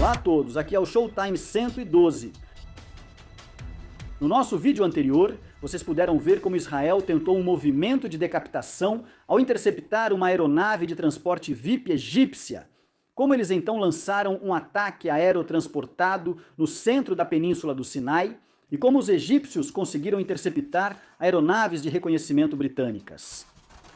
Olá a todos, aqui é o Showtime 112. No nosso vídeo anterior, vocês puderam ver como Israel tentou um movimento de decapitação ao interceptar uma aeronave de transporte VIP egípcia. Como eles então lançaram um ataque aerotransportado no centro da península do Sinai e como os egípcios conseguiram interceptar aeronaves de reconhecimento britânicas.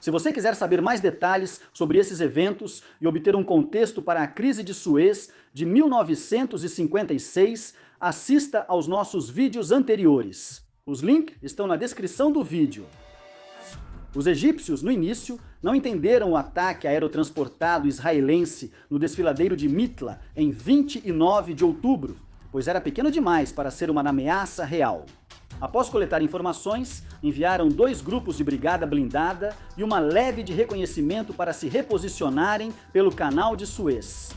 Se você quiser saber mais detalhes sobre esses eventos e obter um contexto para a crise de Suez de 1956, assista aos nossos vídeos anteriores. Os links estão na descrição do vídeo. Os egípcios, no início, não entenderam o ataque aerotransportado israelense no desfiladeiro de Mitla em 29 de outubro, pois era pequeno demais para ser uma ameaça real. Após coletar informações, enviaram 2 grupos de brigada blindada e uma leve de reconhecimento para se reposicionarem pelo canal de Suez.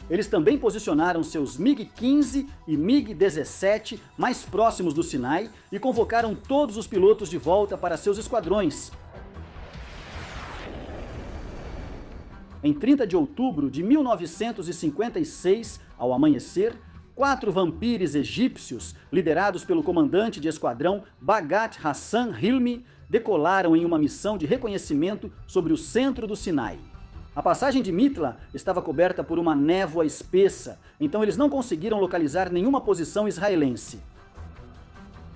Eles também posicionaram seus MiG-15 e MiG-17 mais próximos do Sinai e convocaram todos os pilotos de volta para seus esquadrões. Em 30 de outubro de 1956, ao amanhecer, 4 vampires egípcios, liderados pelo comandante de esquadrão Bagat Hassan Hilmi, decolaram em uma missão de reconhecimento sobre o centro do Sinai. A passagem de Mitla estava coberta por uma névoa espessa, então eles não conseguiram localizar nenhuma posição israelense.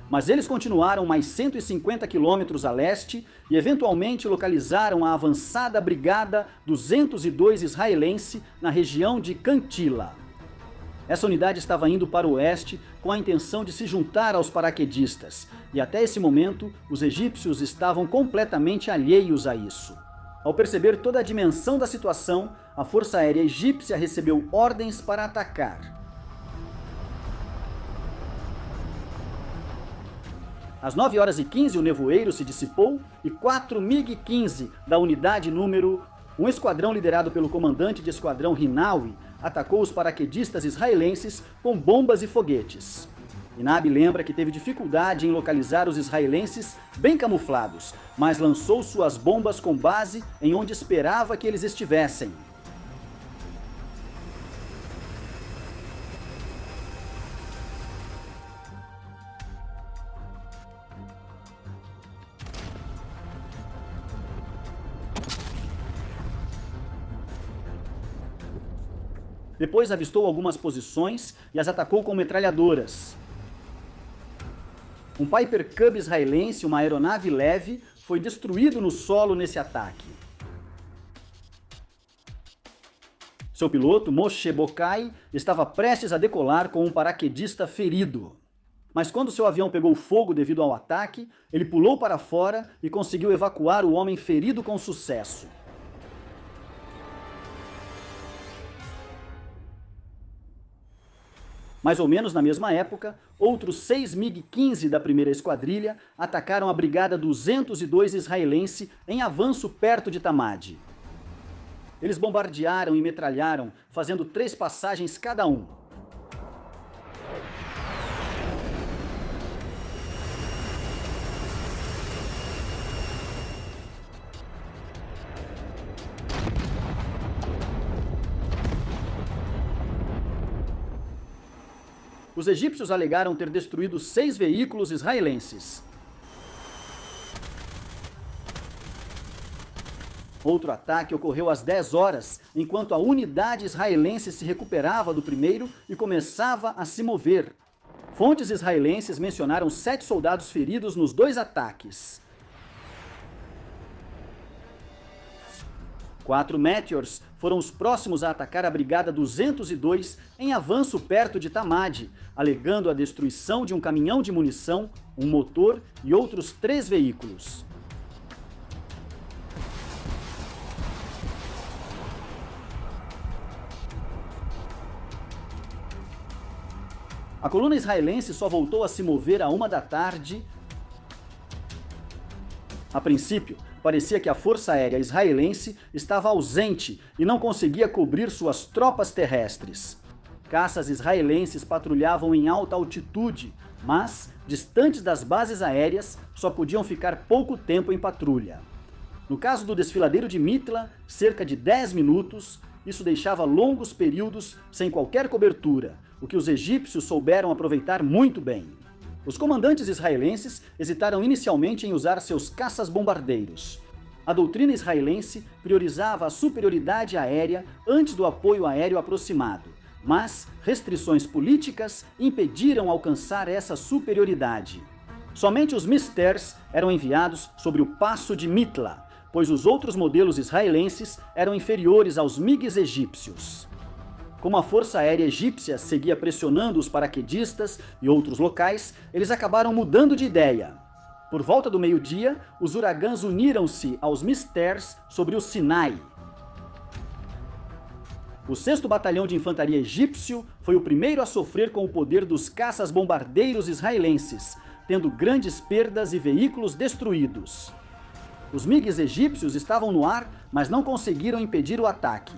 Mas eles continuaram mais 150 quilômetros a leste e eventualmente localizaram a avançada Brigada 202 israelense na região de Cantila. Essa unidade estava indo para o oeste com a intenção de se juntar aos paraquedistas, e até esse momento os egípcios estavam completamente alheios a isso. Ao perceber toda a dimensão da situação, a Força Aérea Egípcia recebeu ordens para atacar. Às 9h15 o nevoeiro se dissipou e 4 MiG-15 da unidade número 1 esquadrão liderado pelo comandante de esquadrão Rinawi atacou os paraquedistas israelenses com bombas e foguetes. Inab lembra que teve dificuldade em localizar os israelenses bem camuflados, mas lançou suas bombas com base em onde esperava que eles estivessem. Depois avistou algumas posições e as atacou com metralhadoras. Um Piper Cub israelense, uma aeronave leve, foi destruído no solo nesse ataque. Seu piloto, Moshe Bokai, estava prestes a decolar com um paraquedista ferido. Mas quando seu avião pegou fogo devido ao ataque, ele pulou para fora e conseguiu evacuar o homem ferido com sucesso. Mais ou menos na mesma época, outros 6 MiG-15 da primeira esquadrilha atacaram a Brigada 202 israelense em avanço perto de Tamad. Eles bombardearam e metralharam, fazendo 3 passagens cada um. Os egípcios alegaram ter destruído 6 veículos israelenses. Outro ataque ocorreu às 10 horas, enquanto a unidade israelense se recuperava do primeiro e começava a se mover. Fontes israelenses mencionaram 7 soldados feridos nos 2 ataques. 4 Meteors foram os próximos a atacar a Brigada 202 em avanço perto de Tamad, alegando a destruição de um caminhão de munição, um motor e outros 3 veículos. A coluna israelense só voltou a se mover à 1 da tarde. A princípio, parecia que a Força Aérea israelense estava ausente e não conseguia cobrir suas tropas terrestres. Caças israelenses patrulhavam em alta altitude, mas, distantes das bases aéreas, só podiam ficar pouco tempo em patrulha. No caso do desfiladeiro de Mitla, cerca de 10 minutos, isso deixava longos períodos sem qualquer cobertura, o que os egípcios souberam aproveitar muito bem. Os comandantes israelenses hesitaram inicialmente em usar seus caças-bombardeiros. A doutrina israelense priorizava a superioridade aérea antes do apoio aéreo aproximado, mas restrições políticas impediram alcançar essa superioridade. Somente os Misters eram enviados sobre o passo de Mitla, pois os outros modelos israelenses eram inferiores aos MiGs egípcios. Como a Força Aérea Egípcia seguia pressionando os paraquedistas e outros locais, eles acabaram mudando de ideia. Por volta do meio-dia, os Huragãs uniram-se aos Misters sobre o Sinai. O 6º Batalhão de Infantaria Egípcio foi o primeiro a sofrer com o poder dos caças-bombardeiros israelenses, tendo grandes perdas e veículos destruídos. Os MiGs egípcios estavam no ar, mas não conseguiram impedir o ataque.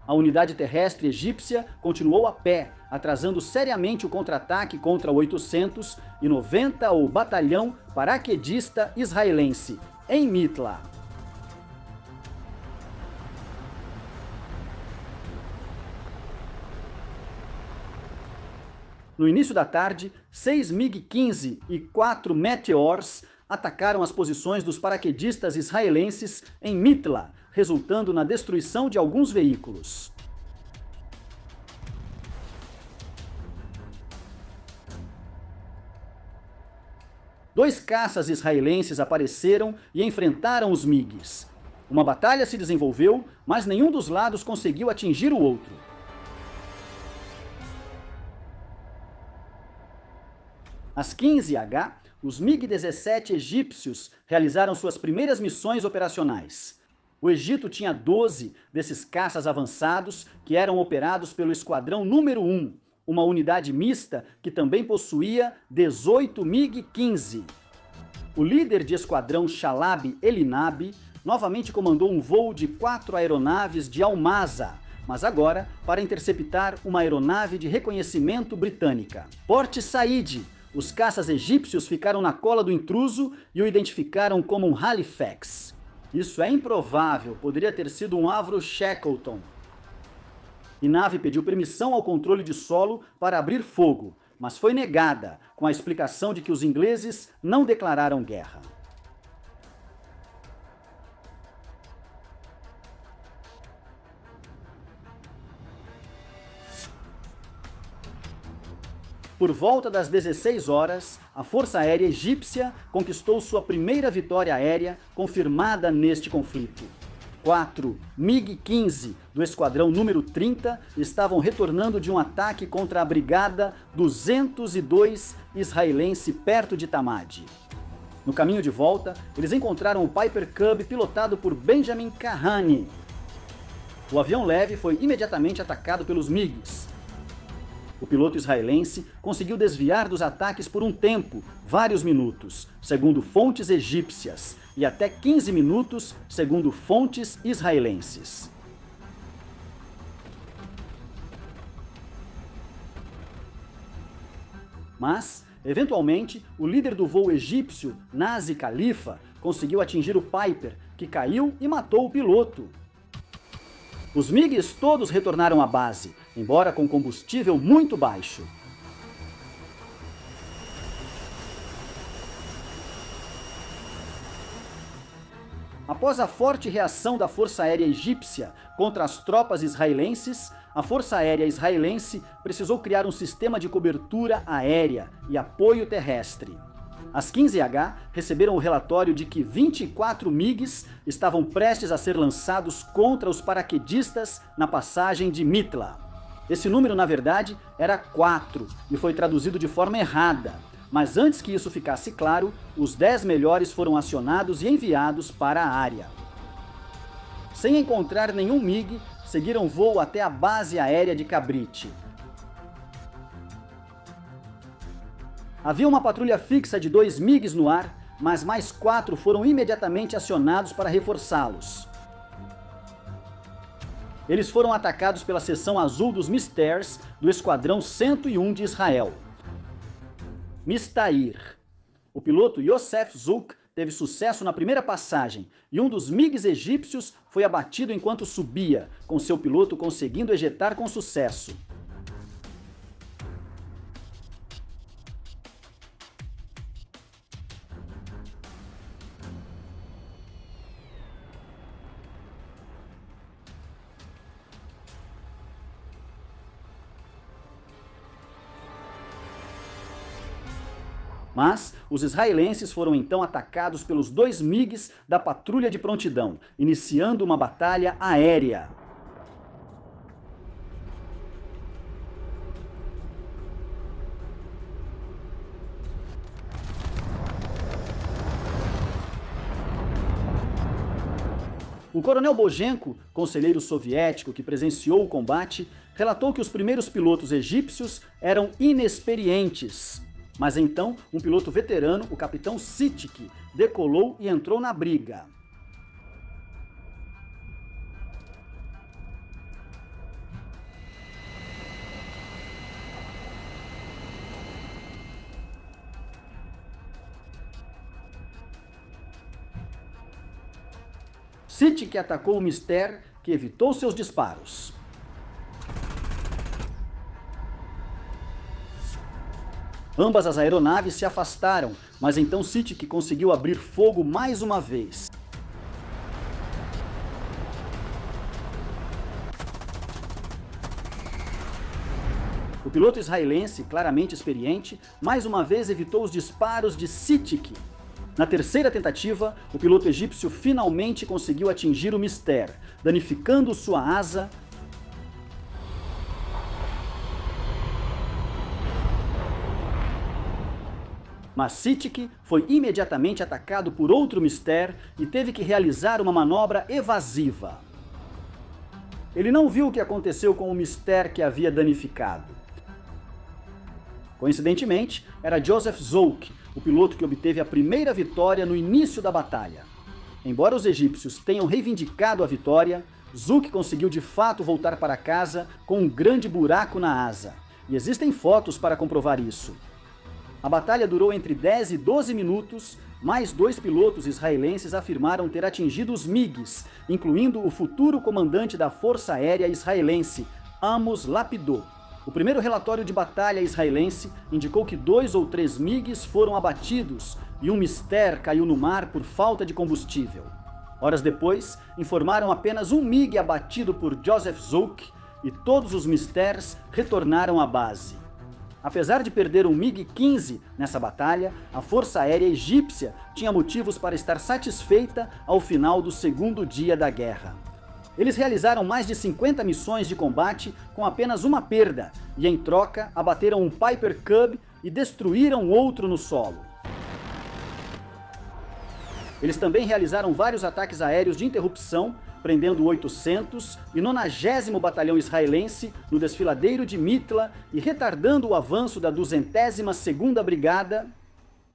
A unidade terrestre egípcia continuou a pé, atrasando seriamente o contra-ataque contra o 890 ou Batalhão Paraquedista Israelense, em Mitla. No início da tarde, 6 MiG-15 e 4 Meteors atacaram as posições dos paraquedistas israelenses em Mitla, resultando na destruição de alguns veículos. Dois caças israelenses apareceram e enfrentaram os MiGs. Uma batalha se desenvolveu, mas nenhum dos lados conseguiu atingir o outro. Às 15h, os MiG-17 egípcios realizaram suas primeiras missões operacionais. O Egito tinha 12 desses caças avançados que eram operados pelo Esquadrão número 1, uma unidade mista que também possuía 18 MiG-15. O líder de esquadrão Shalab Elinab novamente comandou um voo de 4 aeronaves de Almaza, mas agora para interceptar uma aeronave de reconhecimento britânica. Port Said. Os caças egípcios ficaram na cola do intruso e o identificaram como um Halifax. Isso é improvável, poderia ter sido um Avro Shackleton. A nave pediu permissão ao controle de solo para abrir fogo, mas foi negada, com a explicação de que os ingleses não declararam guerra. Por volta das 16 horas, a Força Aérea Egípcia conquistou sua primeira vitória aérea confirmada neste conflito. 4 MiG-15 do Esquadrão número 30 estavam retornando de um ataque contra a Brigada 202 israelense perto de Tamad. No caminho de volta, eles encontraram o Piper Cub pilotado por Benjamin Kahane. O avião leve foi imediatamente atacado pelos MiGs. O piloto israelense conseguiu desviar dos ataques por um tempo, vários minutos, segundo fontes egípcias, e até 15 minutos, segundo fontes israelenses. Mas, eventualmente, o líder do voo egípcio, Nazi Khalifa, conseguiu atingir o Piper, que caiu e matou o piloto. Os MiGs todos retornaram à base, embora com combustível muito baixo. Após a forte reação da Força Aérea Egípcia contra as tropas israelenses, a Força Aérea Israelense precisou criar um sistema de cobertura aérea e apoio terrestre. As 15H receberam o relatório de que 24 MiGs estavam prestes a ser lançados contra os paraquedistas na passagem de Mitla. Esse número, na verdade, era 4 e foi traduzido de forma errada. Mas antes que isso ficasse claro, os 10 melhores foram acionados e enviados para a área. Sem encontrar nenhum MiG, seguiram voo até a base aérea de Kabrit. Havia uma patrulha fixa de 2 MiGs no ar, mas mais 4 foram imediatamente acionados para reforçá-los. Eles foram atacados pela seção azul dos Misters do Esquadrão 101 de Israel. Mistair. O piloto Yosef Zouk teve sucesso na primeira passagem e um dos MiGs egípcios foi abatido enquanto subia, com seu piloto conseguindo ejetar com sucesso. Mas os israelenses foram então atacados pelos 2 MiGs da patrulha de prontidão, iniciando uma batalha aérea. O coronel Bojenko, conselheiro soviético que presenciou o combate, relatou que os primeiros pilotos egípcios eram inexperientes. Mas então, um piloto veterano, o capitão Sitik, decolou e entrou na briga. Sitik atacou o Mystère, que evitou seus disparos. Ambas as aeronaves se afastaram, mas então Sitik conseguiu abrir fogo mais uma vez. O piloto israelense, claramente experiente, mais uma vez evitou os disparos de Sitik. Na terceira tentativa, o piloto egípcio finalmente conseguiu atingir o Mystère, danificando sua asa. Mas Sitik foi imediatamente atacado por outro Mystère e teve que realizar uma manobra evasiva. Ele não viu o que aconteceu com o Mystère que havia danificado. Coincidentemente, era Joseph Zouk, o piloto que obteve a primeira vitória no início da batalha. Embora os egípcios tenham reivindicado a vitória, Zouk conseguiu de fato voltar para casa com um grande buraco na asa. E existem fotos para comprovar isso. A batalha durou entre 10 e 12 minutos, mais 2 pilotos israelenses afirmaram ter atingido os MiGs, incluindo o futuro comandante da Força Aérea Israelense, Amos Lapidot. O primeiro relatório de batalha israelense indicou que 2 ou 3 MiGs foram abatidos e um Mystère caiu no mar por falta de combustível. Horas depois, informaram apenas um MiG abatido por Joseph Zouk e todos os Mystères retornaram à base. Apesar de perder um MiG-15 nessa batalha, a Força Aérea Egípcia tinha motivos para estar satisfeita ao final do segundo dia da guerra. Eles realizaram mais de 50 missões de combate com apenas uma perda, e em troca abateram um Piper Cub e destruíram outro no solo. Eles também realizaram vários ataques aéreos de interrupção, prendendo o 800 e 90º Batalhão Israelense no desfiladeiro de Mitla e retardando o avanço da 202ª Brigada.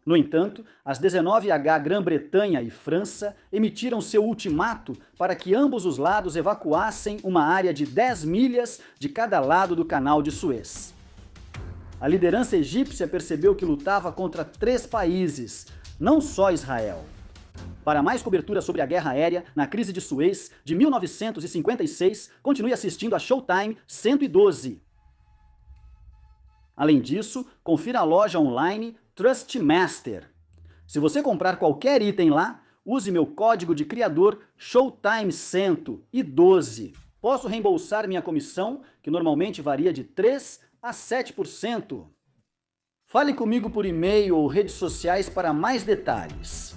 No entanto, as 19H Grã-Bretanha e França emitiram seu ultimato para que ambos os lados evacuassem uma área de 10 milhas de cada lado do Canal de Suez. A liderança egípcia percebeu que lutava contra 3 países, não só Israel. Para mais cobertura sobre a guerra aérea na crise de Suez de 1956, continue assistindo a Showtime 112. Além disso, confira a loja online Trustmaster. Se você comprar qualquer item lá, use meu código de criador Showtime112. Posso reembolsar minha comissão, que normalmente varia de 3% a 7%. Fale comigo por e-mail ou redes sociais para mais detalhes.